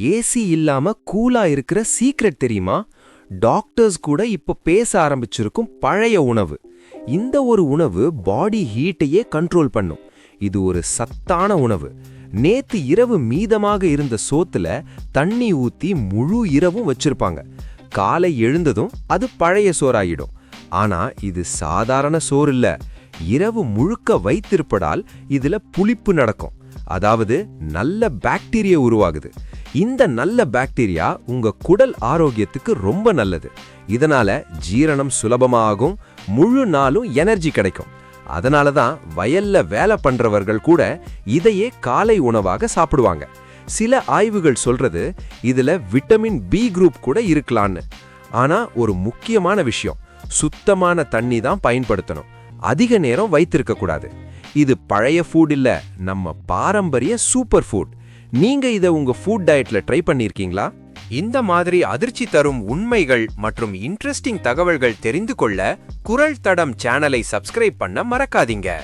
AC இல்லாம கூலா இருக்கிற சீக்ரெட் தெரியுமா? டாக்டர்ஸ் கூட இப்ப பேச ஆரம்பிச்சிருக்கும் பழைய உணவு. இந்த ஒரு உணவு பாடி ஹீட்டையே கண்ட்ரோல் பண்ணும். இது ஒரு சத்தான உணவு. நேத்து இரவு மீதமாக இருந்த சோத்துல தண்ணி ஊத்தி முழு இரவும் வச்சிருப்பாங்க. காலை எழுந்ததும் அது பழைய சோறாயிடும். ஆனா இது சாதாரண சோறு இல்ல. இரவு முழுக்க வைத்திருப்பதால் இதுல புளிப்பு நடக்கும். அதாவது நல்ல பாக்டீரியா உருவாகுது. இந்த நல்ல பாக்டீரியா உங்க குடல் ஆரோக்கியத்துக்கு ரொம்ப நல்லது. இதனால ஜீரணம் சுலபமாகும், முழு நாளும் எனர்ஜி கிடைக்கும். அதனால தான் வயல்ல வேலை பண்றவர்கள் கூட இதையே காலை உணவாக சாப்பிடுவாங்க. சில ஆய்வுகள் சொல்றது இதுல விட்டமின் பி குரூப் கூட இருக்கலான்னு. ஆனா ஒரு முக்கியமான விஷயம், சுத்தமான தண்ணி தான் பயன்படுத்தணும். அதிக நேரம் வைத்திருக்க கூடாது. இது பழைய ஃபுட் இல்ல, நம்ம பாரம்பரிய சூப்பர் ஃபுட். நீங்க இதை உங்க ஃபுட் டயட்ல ட்ரை பண்ணிருக்கீங்களா? இந்த மாதிரி அதிர்ச்சி தரும் உண்மைகள் மற்றும் இன்ட்ரெஸ்டிங் தகவல்கள் தெரிந்து கொள்ள குரல் தடம் சேனலை சப்ஸ்கிரைப் பண்ண மறக்காதீங்க.